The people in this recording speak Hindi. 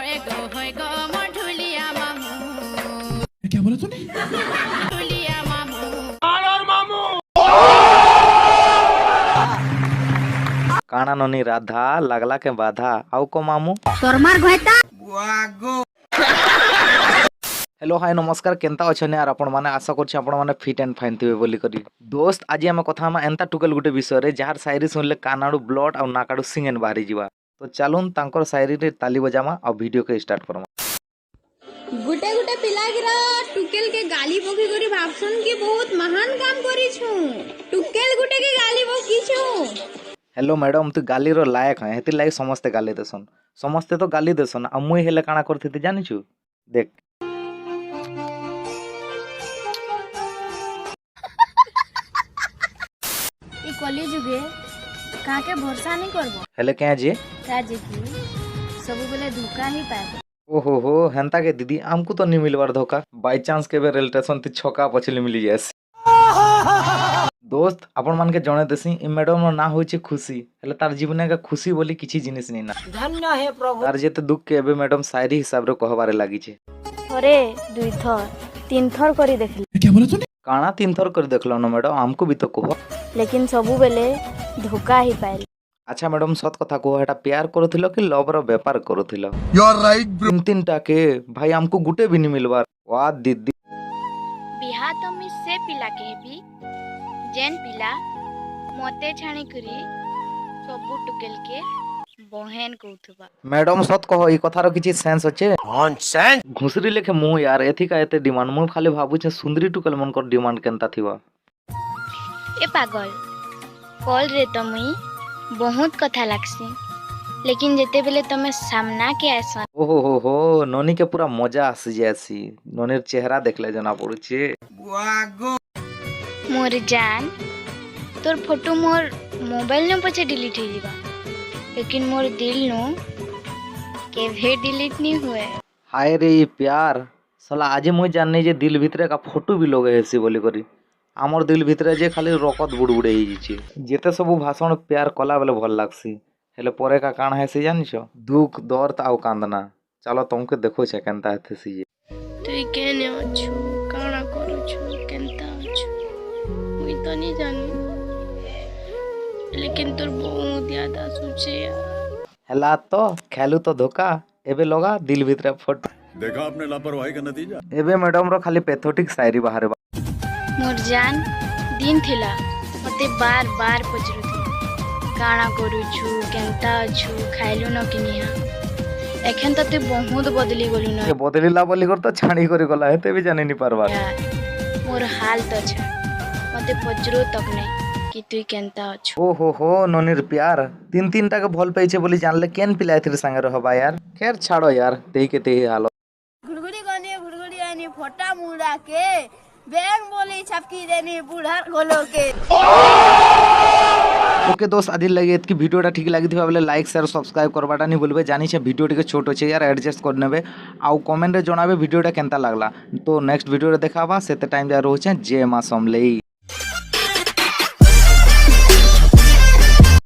क्या बोला तूने? काना ननी राधा लगला के बाधा आउ को मामू हेलो हाय नमस्कार केनता अच्छे यार आपण मैंने आशा करछि आपण मैंने फिट एंड फाइन थे बोली करी दोस्त आज आम कथा एंता टुकेल गुटे विषय जार शायरी शुणिले कानाडू ब्लड आ नाकाडू सिंगेन बाहरी जीवा तो चलून तांकर शायरी रे ताली बजामा और वीडियो के स्टार्ट करमा गुटे गुटे पिला गिरा टुकेल के गाली बकी करी भाबसन कि बहुत महान काम करी छु टुकेल गुटे के गाली बकी छु। हेलो मैडम तू गाली रो लायक है हेति लायक समस्ते गाली देसन समस्ते तो गाली देसन आ मुई हेले काना करथि जानि छु देख ई कली जुगे काके भरोसा नहीं करबो हेले क्या जे का जे कि सब बेले धोखा ही पाए ओहो हो हेंता के दीदी आमको तो नहीं मिलवार धोखा बाय चांस के रेल स्टेशन ती छका पछली मिली जास दोस्त आपण मान के जणे देसी ई मैडम ना होइछे खुशी हेले तार जीवन का खुशी बोली किछि जिनिस नहीं ना धन्य हे प्रभु तार जेते दुख के एबे मैडम शायरी हिसाब रे कहबारे लागी छे थरे दुई थर तीन थर करी देखली क्या बोला तूने? काना तीन थर कर देखलो ना मैडम हमको भी तो कहो लेकिन सब बेले धोखा ही पाए अच्छा मैडम सत कथा कहो एटा प्यार करूथिलो कि लव रो व्यापार करूथिलो You are right, bro. तीन तीन टा के भाई हमको गुटे भी नहीं मिलवार वाह दीदी बिहा तो मी से पिला के हेबी जेन पिला मोते छाणी करी सबु टुकेल के बहन कहथबा मैडम सत कहो ई कथार किछि सेंस अछि नॉनसेंस घुसरी लेखे मु यार एथिका एते डिमांड मु खाली भाबु छे सुंदरी टुकल मन कर डिमांड केनता थिवा ए पागल कॉल रे तो मुई बहुत कथा लागसी लेकिन जेते बेले तमे सामना के आसन हो नोनी के पूरा मजा आसी जासी नोनीर चेहरा देखले जना पड़ुछे मोर जान तोर फोटो मोर मोबाइल न पछे डिलीट हो जीवा लेकिन मोर दिल नो केभे डिलीट नहीं हुए हाय रे ई प्यार साला आज मुई जानने जे दिल भितरे का फोटो भी लगे हेसी बोली करी आमर दिल भितरे जे खाली रकत बुड़बुड़े ही जिछि जेते सब भाषण प्यार कला बेले भल लागसी हेले परे का काण हेसी जानिछो दुख दर्द आउ कांदना चलो तुमके देखो छे केनता हेसी जे तुई केने अछु काना करूछु केनता अछु मुई तो नहीं जानी लेकिन तोर बहुत याद आसुछे यार हेला तो खेलू तो धोखा एबे लगा दिल भितरे फोटो देखा आपने लापरवाही का नतीजा। एबे मैडम रो खाली पैथोटिक शायरी बाहर मोर जान दिन थिला मते बार बार पचरुथि काना करूछु केनता अछु खाइलु न किनिया एखन तते बहुत बदली गलु न बदलिला बोली कर तो छाणी करी गला हेते भी जानि नि पारबा यार मोर हाल तो छ मते पचरो तक नै कि तुई केनता अछु हो नोनीर प्यार तीन तीन टा के भल पाइछे बोली जानले केन पिलाय थिर संगे रहबा यार खैर छाड़ो यार तेही के तेही हाल घुड़गुड़ी आनी फोटा मुड़ा के बैंग बोली छपकी देनी बूढ़ा गोलो के ओके दोस्त आदि लगे कि वीडियोटा ठीक लगी थी बोले लाइक शेयर सब्सक्राइब करवाटा नहीं भूलबे जानी छे वीडियो टिके छोट अच्छे यार एडजस्ट कर नेबे आउ कमेंट रे जणाबे वीडियोटा केनता लागला तो नेक्स्ट वीडियो रे देखाबा सेते टाइम जा रहउछे जय मां समलेई।